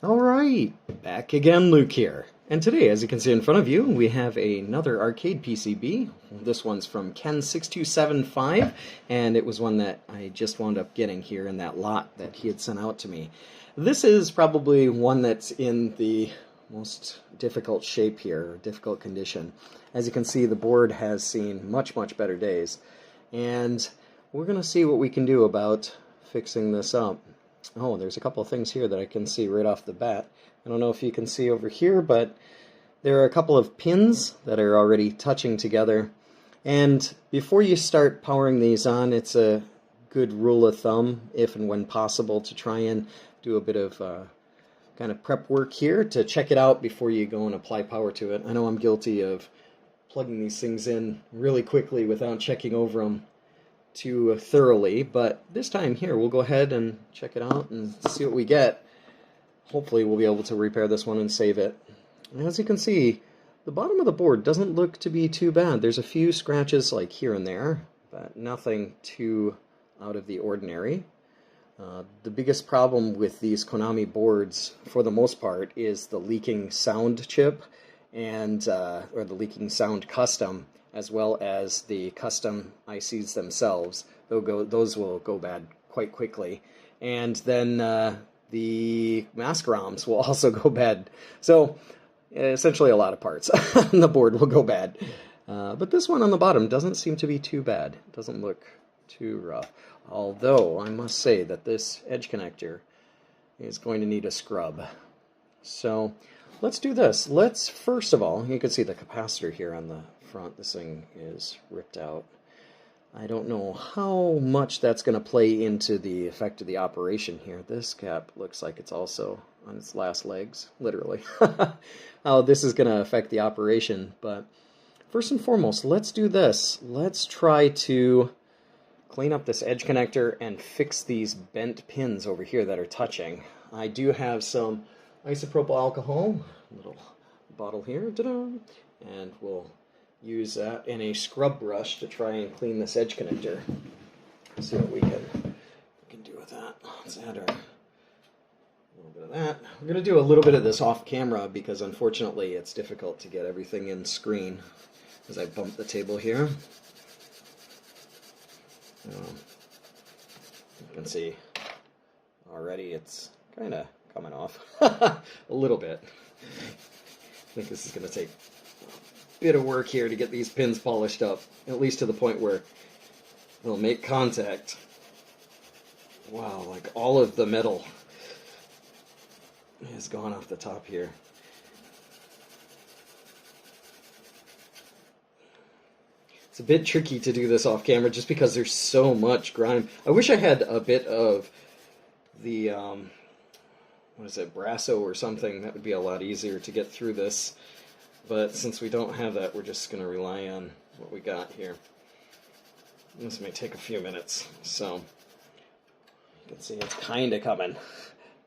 Alright, back again, Luke here. And today, as you can see in front of you, we have another arcade PCB. This one's from Ken6275, and it was one that I just wound up getting here in that lot that he had sent out to me. This is probably one that's in the most difficult shape here, difficult condition. As you can see, the board has seen much, much better days. And we're going to see what we can do about fixing this up. Oh, there's a couple of things here that I can see right off the bat. I don't know if you can see over here, but there are a couple of pins that are already touching together. And before you start powering these on, it's a good rule of thumb, if and when possible, to try and do a bit of kind of prep work here to check it out before you go and apply power to it. I know I'm guilty of plugging these things in really quickly without checking over them too thoroughly, but this time here we'll go ahead and check it out and see what we get. Hopefully we'll be able to repair this one and save it. And as you can see, the bottom of the board doesn't look to be too bad. There's a few scratches like here and there, but nothing too out of the ordinary. The biggest problem with these Konami boards, for the most part, is the leaking sound chip and or the leaking sound custom, as well as the custom ICs themselves. Those will go bad quite quickly. And then the mask ROMs will also go bad. So essentially a lot of parts on the board will go bad. But this one on the bottom doesn't seem to be too bad. It doesn't look too rough. Although I must say that this edge connector is going to need a scrub. So let's do this. Let's first of all, you can see the capacitor here on the front. This thing is ripped out. I don't know how much that's going to play into the effect of the operation here. This cap looks like it's also on its last legs, literally. How this is going to affect the operation. But first and foremost, let's do this. Let's try to clean up this edge connector and fix these bent pins over here that are touching. I do have some isopropyl alcohol, little bottle here, and we'll use that in a scrub brush to try and clean this edge connector. See what we can do with that. Let's add a little bit of that. We're going to do a little bit of this off camera because unfortunately it's difficult to get everything in screen as I bump the table here. You can see already it's kind of coming off a little bit. I think this is going to take a bit of work here to get these pins polished up, at least to the point where they'll make contact. Wow, like all of the metal has gone off the top here. It's a bit tricky to do this off camera just because there's so much grime. I wish I had a bit of the what is it, Brasso or something. That would be a lot easier to get through this. But since we don't have that, we're just going to rely on what we got here. This may take a few minutes, so you can see it's kind of coming,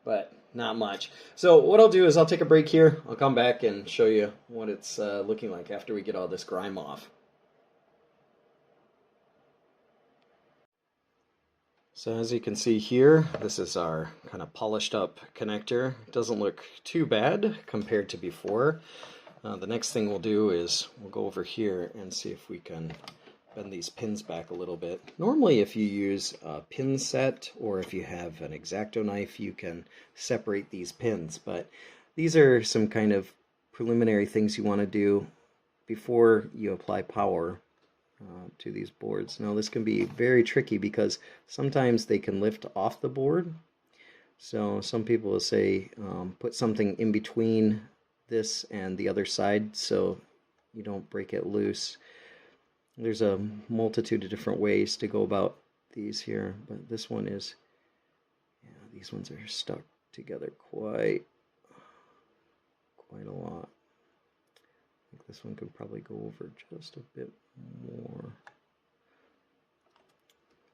but not much. So what I'll do is I'll take a break here. I'll come back and show you what it's looking like after we get all this grime off. So as you can see here, this is our kind of polished up connector. It doesn't look too bad compared to before. The next thing we'll do is we'll go over here and see if we can bend these pins back a little bit. Normally if you use a pin set or if you have an X-Acto knife, you can separate these pins. But these are some kind of preliminary things you want to do before you apply power to these boards. Now this can be very tricky because sometimes they can lift off the board. So some people will say put something in between this and the other side so you don't break it loose. There's a multitude of different ways to go about these here, but this one is, yeah, these ones are stuck together quite a lot. I think this one could probably go over just a bit more.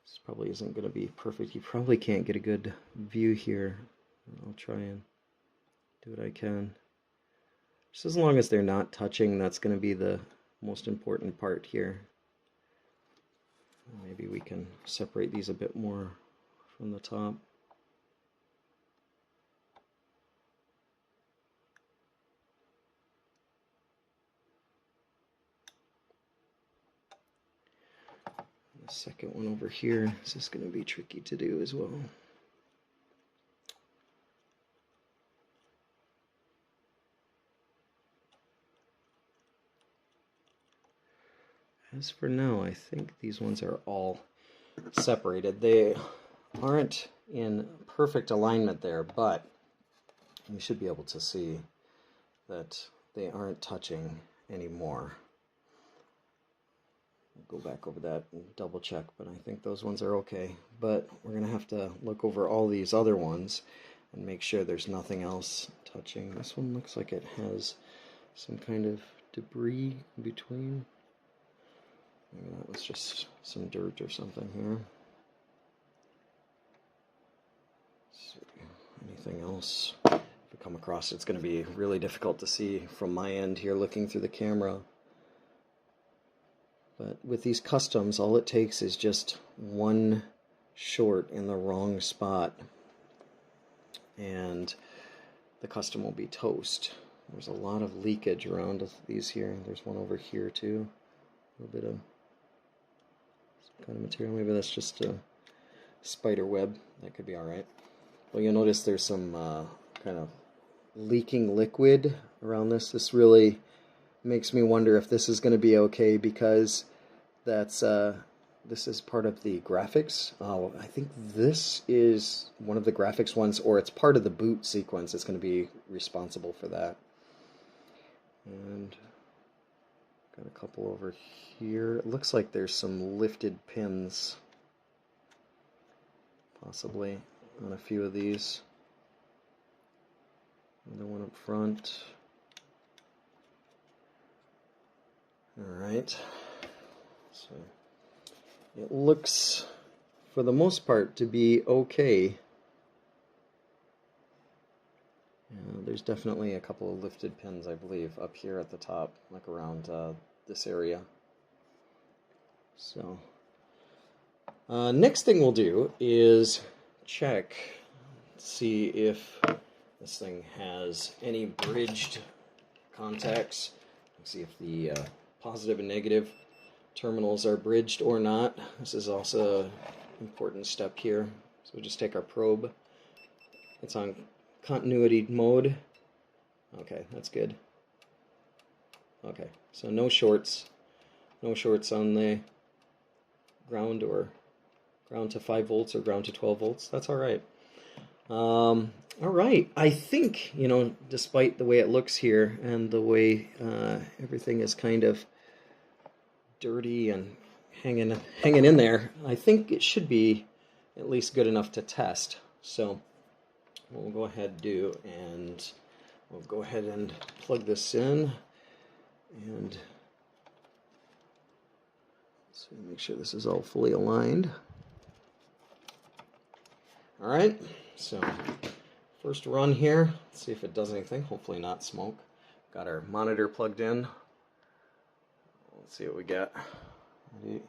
This probably isn't going to be perfect. You probably can't get a good view here. I'll try and do what I can. Just as long as they're not touching, that's going to be the most important part here. Maybe we can separate these a bit more from the top. The second one over here, this is going to be tricky to do as well. As for now, I think these ones are all separated. They aren't in perfect alignment there, but you should be able to see that they aren't touching anymore. Go back over that and double check, but I think those ones are okay. But we're going to have to look over all these other ones and make sure there's nothing else touching. This one looks like it has some kind of debris in between. Maybe that was just some dirt or something here. Let's see. Anything else? If we come across it, it's going to be really difficult to see from my end here looking through the camera. But with these customs, all it takes is just one short in the wrong spot, and the custom will be toast. There's a lot of leakage around these here. There's one over here too. A little bit of some kind of material. Maybe that's just a spider web. That could be alright. Well, you'll notice there's some kind of leaking liquid around this. This really makes me wonder if this is going to be okay, because that's this is part of the graphics. I think this is one of the graphics ones, or it's part of the boot sequence. It's going to be responsible for that. And got a couple over here. It looks like there's some lifted pins, possibly, on a few of these. Another one up front. Alright, so it looks, for the most part, to be okay. There's definitely a couple of lifted pins, I believe, up here at the top, like around this area. So, next thing we'll do is check, see if this thing has any bridged contacts. See if the positive and negative terminals are bridged or not. This is also an important step here. So we'll just take our probe. It's on continuity mode. Okay, that's good. Okay, so no shorts. No shorts on the ground, or ground to 5 volts or ground to 12 volts. That's alright. Alright, I think, you know, despite the way it looks here and the way everything is kind of dirty and hanging in there, I think it should be at least good enough to test. So what we'll go ahead and do, and we'll go ahead and plug this in, and so make sure this is all fully aligned. Alright, so first run here, let's see if it does anything. Hopefully not smoke. Got our monitor plugged in. Let's see what we get. Ready?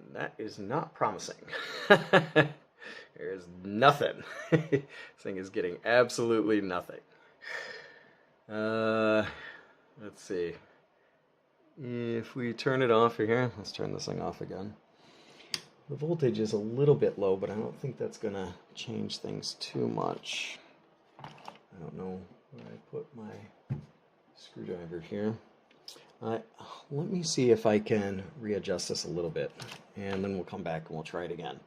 And that is not promising. There's nothing. This thing is getting absolutely nothing. Let's see. If we turn it off here, let's turn this thing off again. The voltage is a little bit low, but I don't think that's going to change things too much. I don't know where I put my screwdriver here. Let me see if I can readjust this a little bit, and then we'll come back and we'll try it again.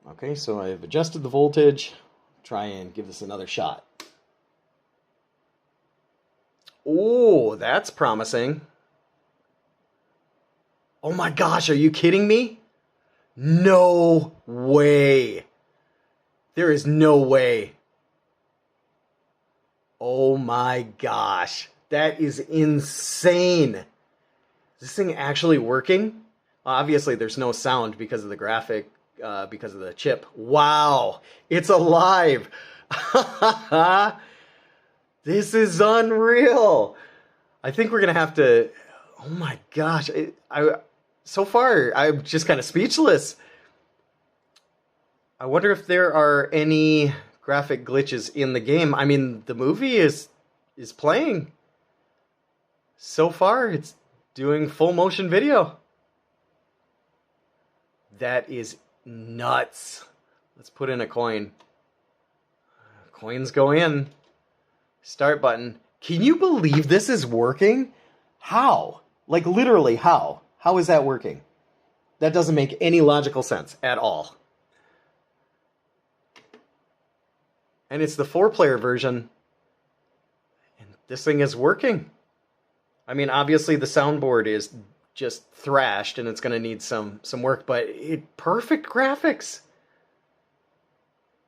Okay, so I've adjusted the voltage. Try and give this another shot. Oh, that's promising. Oh my gosh, are you kidding me? No way. There is no way. Oh my gosh. That is insane. Is this thing actually working? Obviously, there's no sound because of the graphic, because of the chip. Wow. It's alive. This is unreal. I think we're going to have to... Oh my gosh. So far, I'm just kind of speechless. I wonder if there are any graphic glitches in the game. I mean, the movie is playing. so far it's doing full motion video. That is nuts. Let's put in a coin. Coins go in. Start button. Can you believe this is working? How? Like literally how? How is that working? That doesn't make any logical sense at all. And it's the 4-player version. And this thing is working. I mean, obviously the soundboard is just thrashed and it's going to need some work, but perfect graphics.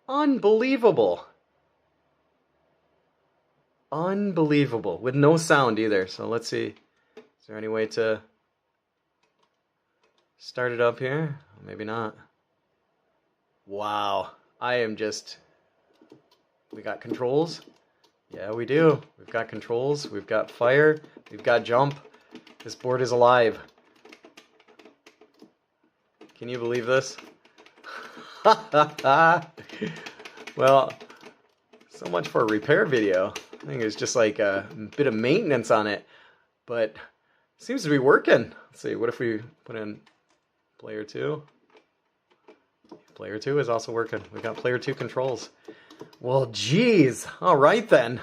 Unbelievable. Unbelievable. With no sound either. So let's see. Is there any way to start it up here? Maybe not. Wow. I am just... We got controls. Yeah, we do. We've got controls. We've got fire. We've got jump. This board is alive. Can you believe this? Well, so much for a repair video. I think it's just like a bit of maintenance on it. But it seems to be working. Let's see, what if we put in player 2? Player 2 is also working. We got player 2 controls. Well, geez. All right, then.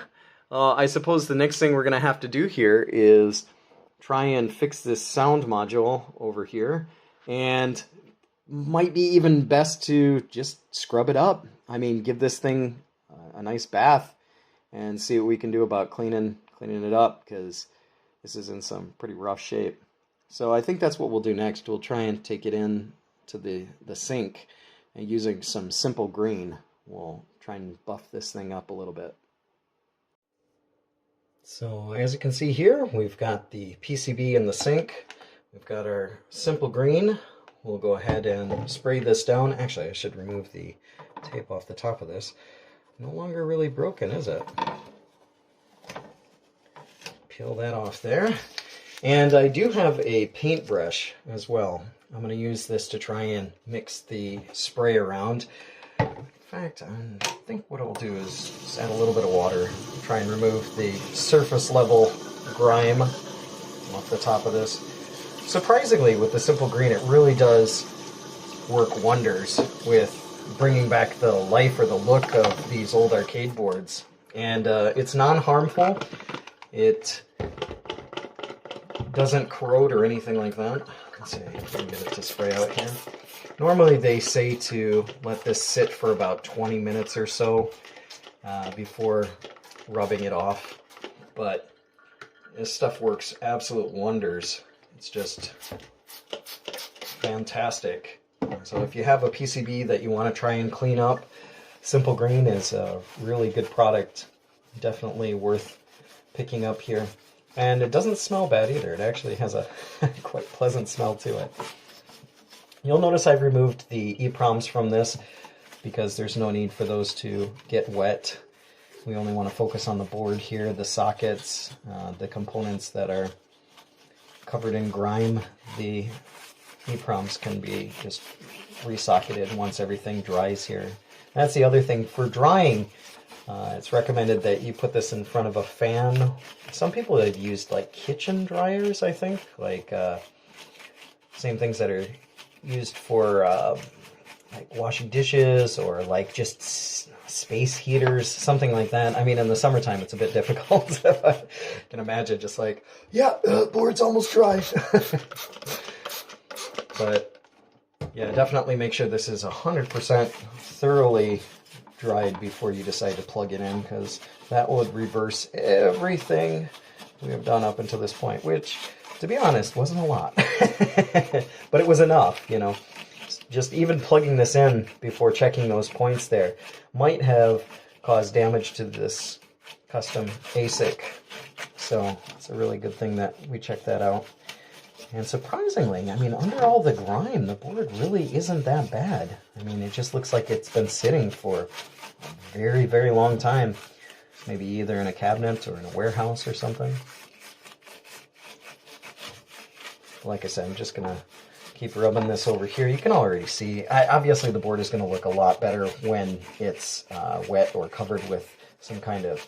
I suppose the next thing we're going to have to do here is try and fix this sound module over here. And might be even best to just scrub it up. I mean, give this thing a nice bath and see what we can do about cleaning it up, because this is in some pretty rough shape. So I think that's what we'll do next. We'll try and take it in to the sink, and using some simple green, we'll try and buff this thing up a little bit. So as you can see here, we've got the PCB in the sink. We've got our simple green. We'll go ahead and spray this down. Actually, I should remove the tape off the top of this. No longer really broken, is it? Peel that off there. And I do have a paintbrush as well. I'm going to use this to try and mix the spray around. In fact, I think what I'll do is just add a little bit of water, try and remove the surface level grime off the top of this. Surprisingly, with the simple green, it really does work wonders with bringing back the life or the look of these old arcade boards. And it's non-harmful. It doesn't corrode or anything like that. Let's see if I can get it to spray out here. Normally they say to let this sit for about 20 minutes or so before rubbing it off. But this stuff works absolute wonders. It's just fantastic. So if you have a PCB that you want to try and clean up, Simple Green is a really good product. Definitely worth picking up here. And it doesn't smell bad either. It actually has a quite pleasant smell to it. You'll notice I've removed the EEPROMs from this because there's no need for those to get wet. We only want to focus on the board here, the sockets, the components that are covered in grime. The EEPROMs can be just resocketed once everything dries here. That's the other thing. For drying, it's recommended that you put this in front of a fan. Some people have used like kitchen dryers, I think, like same things that are used for like washing dishes or like just space heaters, something like that. I mean, in the summertime, it's a bit difficult. I can imagine just like, yeah, board's almost dry. But yeah, definitely make sure this is 100% thoroughly dried before you decide to plug it in, because that would reverse everything we have done up until this point, which, to be honest, wasn't a lot. But it was enough, you know. Just even plugging this in before checking those points there might have caused damage to this custom ASIC. So it's a really good thing that we checked that out. And surprisingly, I mean, under all the grime, the board really isn't that bad. I mean, it just looks like it's been sitting for a very, very long time. Maybe either in a cabinet or in a warehouse or something. Like I said, I'm just going to keep rubbing this over here. You can already see, obviously the board is going to look a lot better when it's wet or covered with some kind of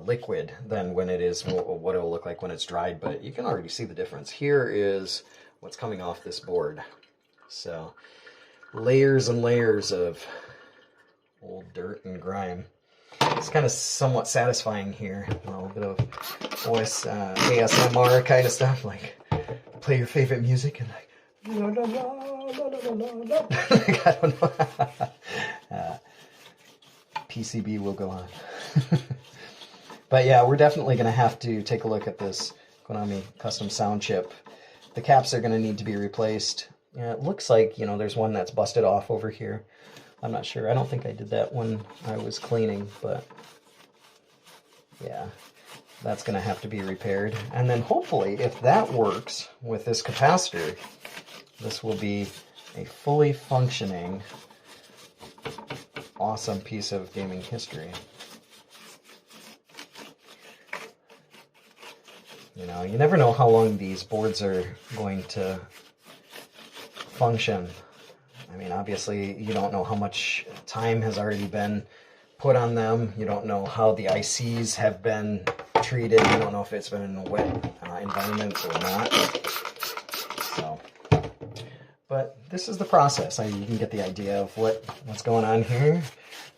liquid than when it is what it'll look like when it's dried, but you can already see the difference. Here is what's coming off this board. So layers and layers of old dirt and grime. It's kind of somewhat satisfying here. A little bit of ASMR kind of stuff, like play your favorite music and like la, la, la, la, la, la, la. Like, I don't know. PCB will go on. But yeah, we're definitely going to have to take a look at this Konami custom sound chip. The caps are going to need to be replaced. Yeah, it looks like, there's one that's busted off over here. I'm not sure. I don't think I did that when I was cleaning, but yeah, that's going to have to be repaired. And then hopefully, if that works with this capacitor, this will be a fully functioning, awesome piece of gaming history. You never know how long these boards are going to function. I mean, obviously, you don't know how much time has already been put on them. You don't know how the ICs have been treated. You don't know if it's been in a wet environment or not. So, but this is the process. You can get the idea of what's going on here.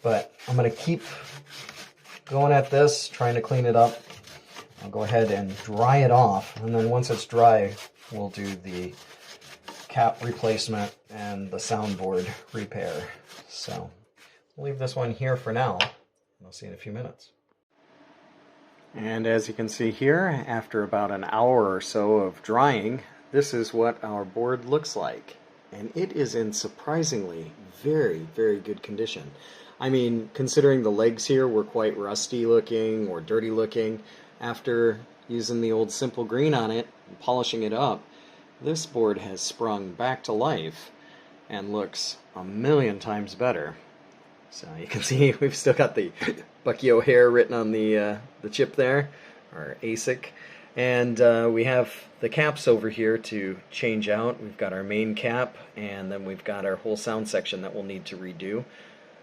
But I'm going to keep going at this, trying to clean it up. I'll go ahead and dry it off, and then once it's dry, we'll do the cap replacement and the soundboard repair. So we'll leave this one here for now, and I'll see you in a few minutes. And as you can see here, after about an hour or so of drying, this is what our board looks like. And it is in surprisingly very, very good condition. I mean, considering the legs here were quite rusty looking or dirty looking, after using the old simple green on it and polishing it up, this board has sprung back to life and looks a million times better. So you can see we've still got the Bucky O'Hare written on the chip there, or ASIC. And we have the caps over here to change out. We've got our main cap, and then we've got our whole sound section that we'll need to redo.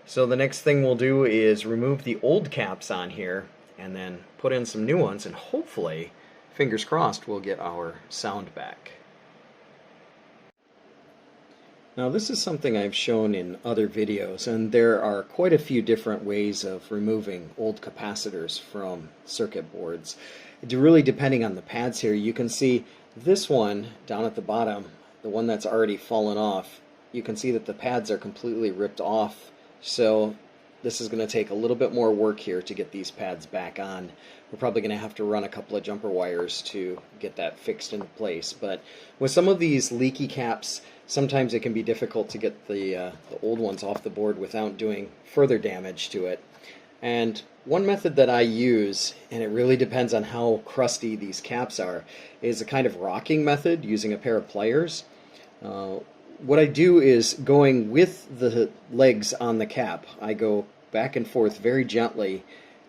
So the next thing we'll do is remove the old caps on here and then put in some new ones, and hopefully, fingers crossed, we'll get our sound back. Now this is something I've shown in other videos, and there are quite a few different ways of removing old capacitors from circuit boards. Really depending on the pads here, you can see this one down at the bottom, the one that's already fallen off, you can see that the pads are completely ripped off, so this is going to take a little bit more work here to get these pads back on. We're probably going to have to run a couple of jumper wires to get that fixed into place. But with some of these leaky caps, sometimes it can be difficult to get the old ones off the board without doing further damage to it. And one method that I use, and it really depends on how crusty these caps are, is a kind of rocking method using a pair of pliers. What I do is, going with the legs on the cap, I go back and forth very gently,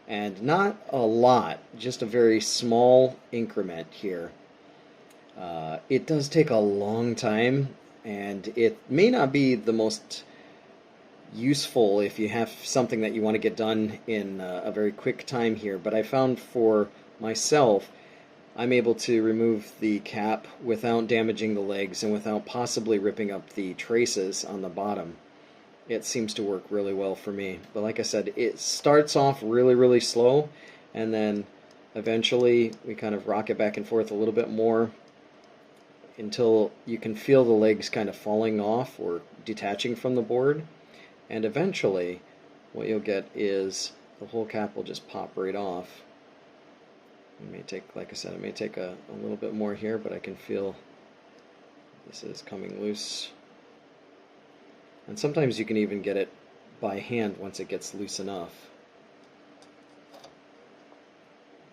and not a lot, just a very small increment here. It does take a long time, and it may not be the most useful if you have something that you want to get done in a very quick time here, but I found for myself I'm able to remove the cap without damaging the legs and without possibly ripping up the traces on the bottom. It seems to work really well for me. But like I said, it starts off really, really slow, and then eventually we kind of rock it back and forth a little bit more until you can feel the legs kind of falling off or detaching from the board. And eventually what you'll get is the whole cap will just pop right off. It may take, like I said, it may take a little bit more here, but I can feel this is coming loose. And sometimes you can even get it by hand once it gets loose enough.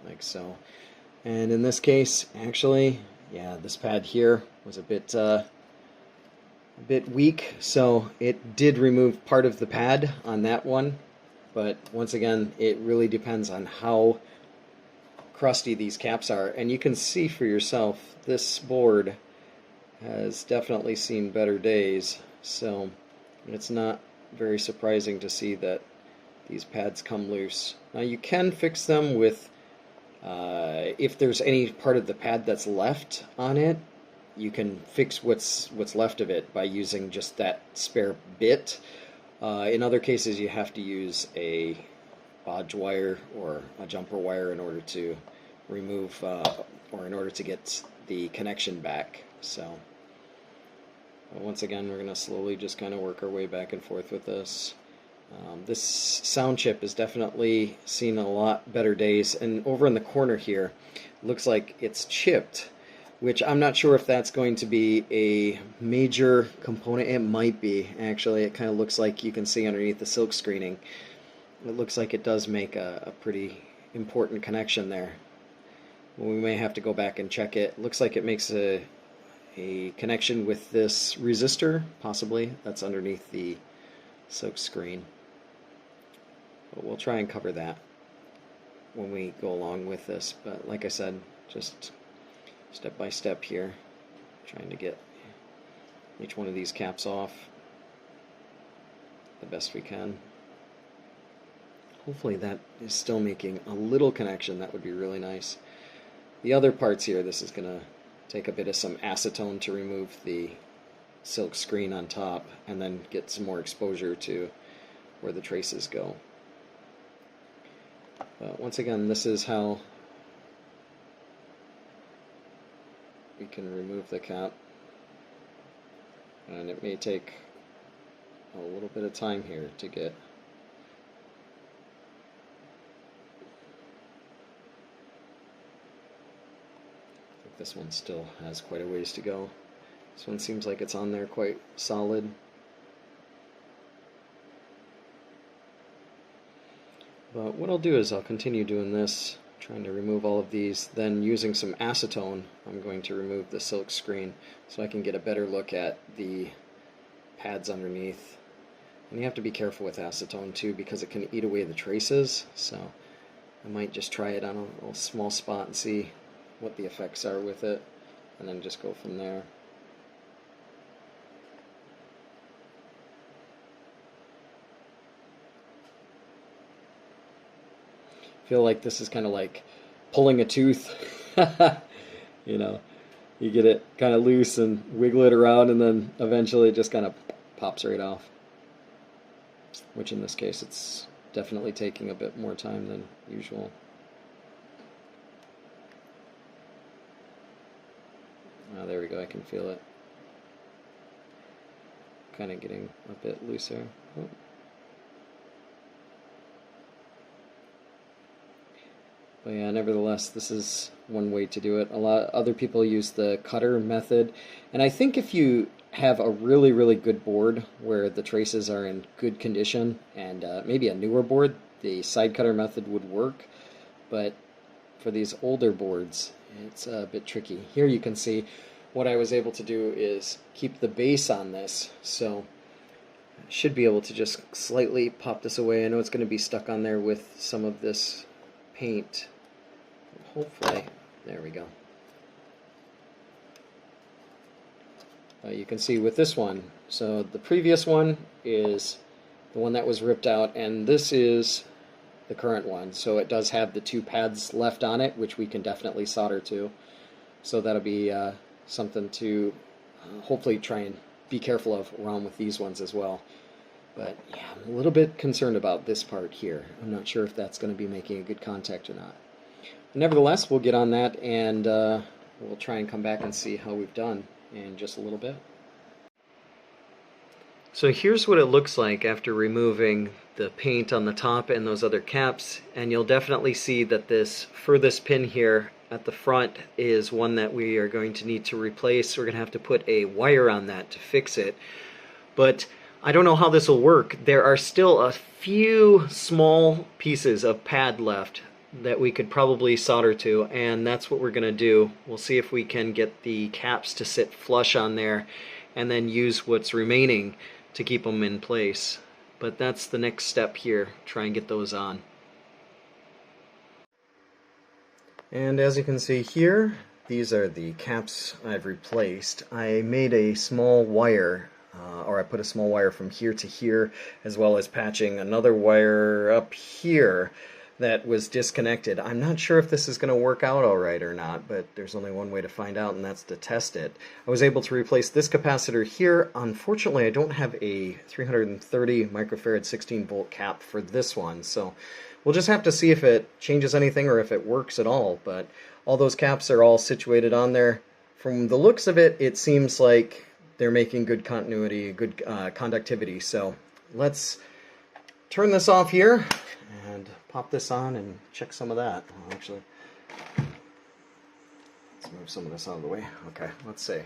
Like so. And in this case, actually, yeah, this pad here was a bit weak, so it did remove part of the pad on that one. But once again, it really depends on how crusty these caps are, and you can see for yourself this board has definitely seen better days, so it's not very surprising to see that these pads come loose. Now you can fix them with, if there's any part of the pad that's left on it, you can fix what's left of it by using just that spare bit. In other cases, you have to use a bodge wire or a jumper wire in order to remove, or in order to get the connection back. So once again, we're going to slowly just kind of work our way back and forth with this. This sound chip has definitely seen a lot better days, and over in the corner here, looks like it's chipped, which I'm not sure if that's going to be a major component. It might be, actually. It kind of looks like you can see underneath the silk screening. It looks like it does make a pretty important connection there. We may have to go back and check it. Looks like it makes a connection with this resistor, possibly, that's underneath the silk screen. But we'll try and cover that when we go along with this. But like I said, just step by step here, trying to get each one of these caps off the best we can. Hopefully that is still making a little connection. That would be really nice. The other parts here, this is going to take a bit of some acetone to remove the silk screen on top, and then get some more exposure to where the traces go. But once again, this is how we can remove the cap, and it may take a little bit of time here to get this one still has quite a ways to go. This one seems like it's on there quite solid. But what I'll do is I'll continue doing this, trying to remove all of these, then using some acetone I'm going to remove the silk screen so I can get a better look at the pads underneath. And you have to be careful with acetone too, because it can eat away the traces, so I might just try it on a little small spot and see what the effects are with it, and then just go from there. I feel like this is kind of like pulling a tooth. You know, you get it kind of loose and wiggle it around, and then eventually it just kind of pops right off. Which in this case, it's definitely taking a bit more time than usual. Oh, there we go, I can feel it. Kind of getting a bit looser. Oh. But yeah, nevertheless, this is one way to do it. A lot of other people use the cutter method, and I think if you have a really, really good board where the traces are in good condition, and maybe a newer board, the side cutter method would work. But for these older boards, it's a bit tricky. Here you can see what I was able to do is keep the base on this, so I should be able to just slightly pop this away. I know it's going to be stuck on there with some of this paint. Hopefully, there we go. You can see with this one, so the previous one is the one that was ripped out, and this is the current one. So it does have the two pads left on it, which we can definitely solder to. So that'll be something to hopefully try and be careful of around with these ones as well. But yeah, I'm a little bit concerned about this part here. I'm not sure if that's going to be making a good contact or not. Nevertheless, we'll get on that, and we'll try and come back and see how we've done in just a little bit. So here's what it looks like after removing the paint on the top and those other caps, and you'll definitely see that this furthest pin here at the front is one that we are going to need to replace. We're going to have to put a wire on that to fix it. But I don't know how this will work. There are still a few small pieces of pad left that we could probably solder to, and that's what we're going to do. We'll see if we can get the caps to sit flush on there and then use what's remaining to keep them in place. But that's the next step here, try and get those on. And as you can see here, these are the caps I've replaced. I made a small wire or I put a small wire from here to here, as well as patching another wire up here that was disconnected. I'm not sure if this is going to work out all right or not, but there's only one way to find out, and that's to test it. I was able to replace this capacitor here. Unfortunately, I don't have a 330 microfarad 16 volt cap for this one, so we'll just have to see if it changes anything or if it works at all. But all those caps are all situated on there. From the looks of it, it seems like they're making good continuity, good conductivity. So let's turn this off here and pop this on and check some of that. Well, actually, let's move some of this out of the way. Okay, let's see.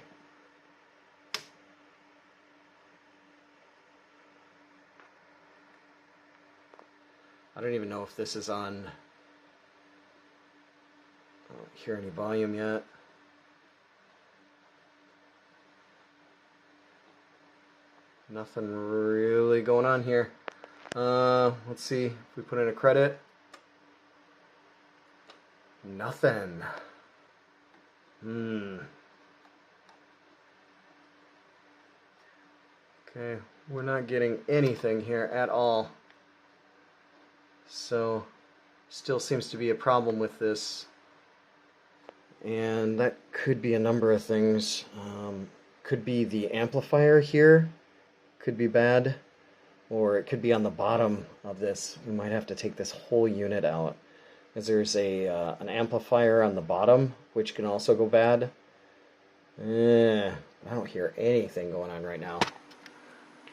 I don't even know if this is on. I don't hear any volume yet. Nothing really going on here. Let's see if we put in a credit. Nothing. Okay, we're not getting anything here at all. So, still seems to be a problem with this. And that could be a number of things. Could be the amplifier here. Could be bad. Or it could be on the bottom of this. We might have to take this whole unit out, as there's an amplifier on the bottom, which can also go bad. I don't hear anything going on right now.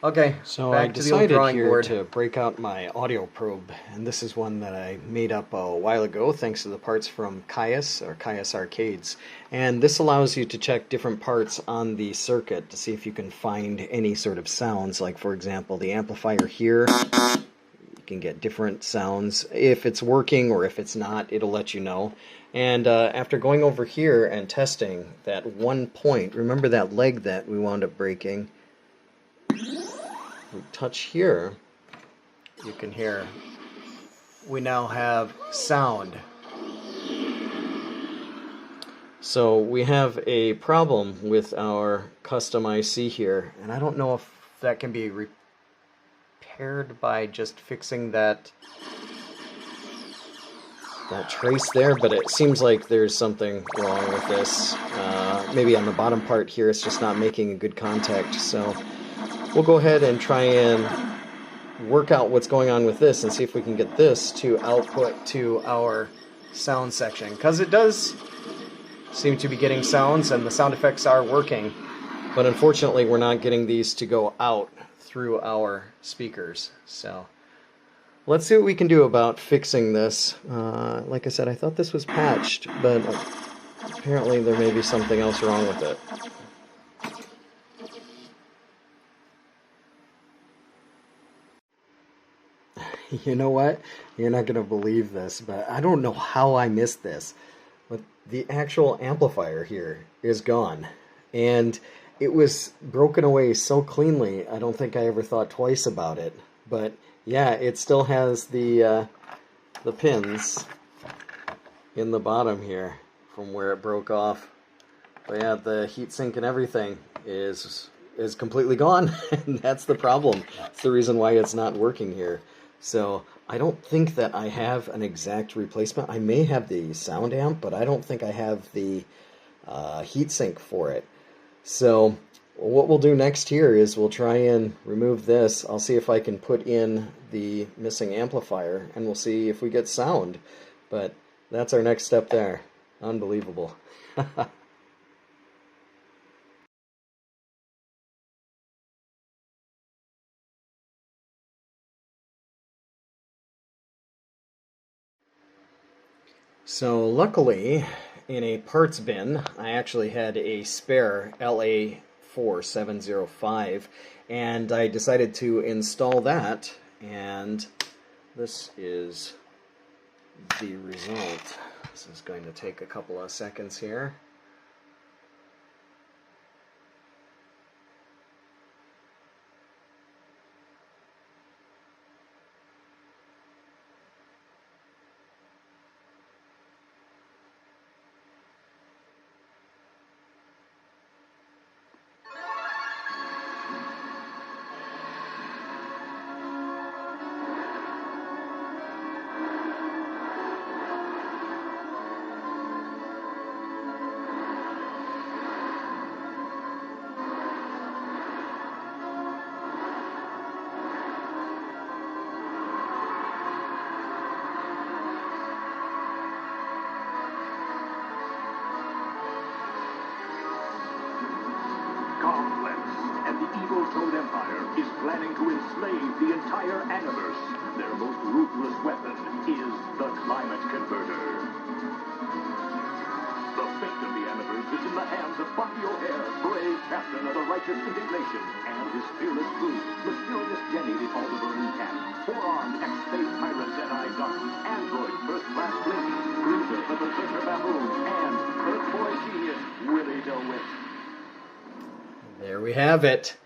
Okay, so I decided here to break out my audio probe, and this is one that I made up a while ago thanks to the parts from Caius, or Caius Arcades. And this allows you to check different parts on the circuit to see if you can find any sort of sounds, like for example the amplifier here. You can get different sounds. If it's working or if it's not, it'll let you know. And after going over here and testing that one point, remember that leg that we wound up breaking? We touch here, you can hear we now have sound. So we have a problem with our custom IC here, and I don't know if that can be repaired by just fixing that trace there, but it seems like there's something wrong with this. Maybe on the bottom part here it's just not making a good contact, so we'll go ahead and try and work out what's going on with this and see if we can get this to output to our sound section, because it does seem to be getting sounds and the sound effects are working, but unfortunately we're not getting these to go out through our speakers. So let's see what we can do about fixing this. Like I said, I thought this was patched, but apparently there may be something else wrong with it. You know what? You're not going to believe this, but I don't know how I missed this. But the actual amplifier here is gone. And it was broken away so cleanly, I don't think I ever thought twice about it. But yeah, it still has the pins in the bottom here from where it broke off. But yeah, the heatsink and everything is completely gone. And that's the problem. That's the reason why it's not working here. So I don't think that I have an exact replacement. I may have the sound amp, but I don't think I have the heatsink for it. So what we'll do next here is we'll try and remove this. I'll see if I can put in the missing amplifier, and we'll see if we get sound. But that's our next step there. Unbelievable. So luckily, in a parts bin, I actually had a spare LA4705, and I decided to install that, and this is the result. This is going to take a couple of seconds here. complex, and the evil Toad Empire is planning to enslave the entire Aniverse. Their most ruthless weapon is the climate converter. The fate of the Aniverse is in the hands of Bucky O'Hare, brave captain of the righteous indignation, and his fearless crew, mysterious Jenny the Aldebaran Cat, four-armed ex-space pirate Eye Duck, android first-class Blinky, cruiser the Berserker Baboon, and Earth Boy genius Willie DeWitt. There we have it.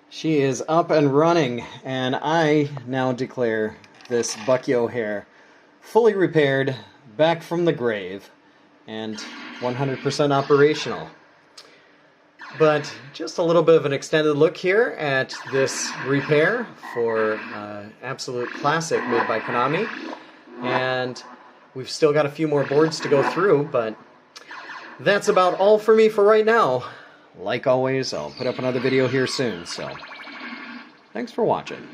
She is up and running, and I now declare this Bucky O'Hare fully repaired, back from the grave, and 100% operational. But just a little bit of an extended look here at this repair for absolute classic made by Konami. And we've still got a few more boards to go through, but that's about all for me for right now. Like always, I'll put up another video here soon, so thanks for watching.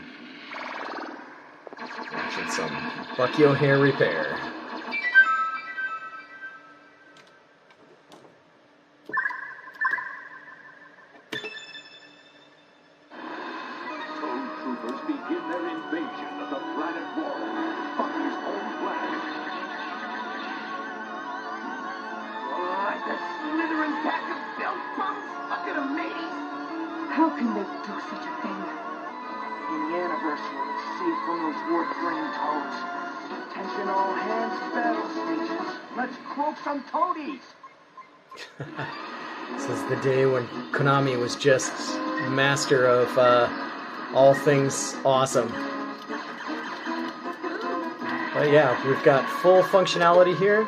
Watching some Bucky O'Hare repair. Troopers begin their invasion of the planet wall, Bucky's home planet. Like a slithering pack of filth bums fucking amazing. How can they do such a thing? The Aniverse will see from those wart-brain toads. Attention all hands, battle stations. Let's croak some toadies. This is the day when Konami was just master of all things awesome. But yeah, we've got full functionality here.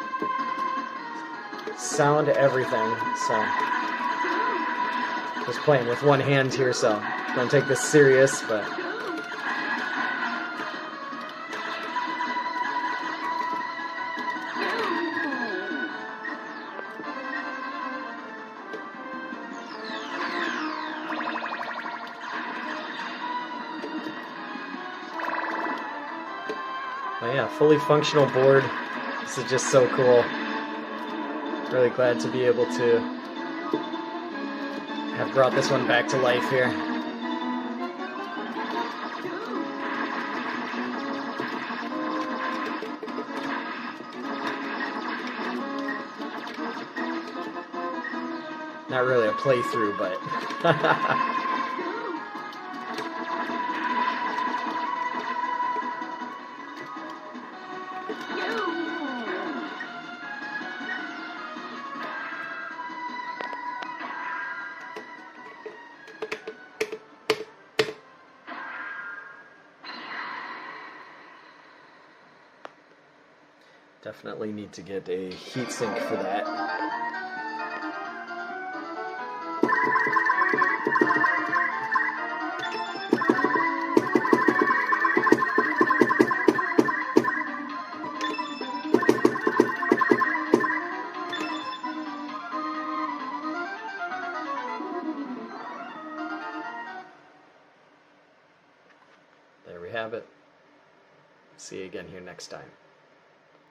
Sound, everything. So just playing with one hand here, so don't take this serious, but yeah, fully functional board. This is just so cool. Really glad to be able to have brought this one back to life here. Not really a playthrough, but definitely need to get a heatsink for that. There we have it. See you again here next time.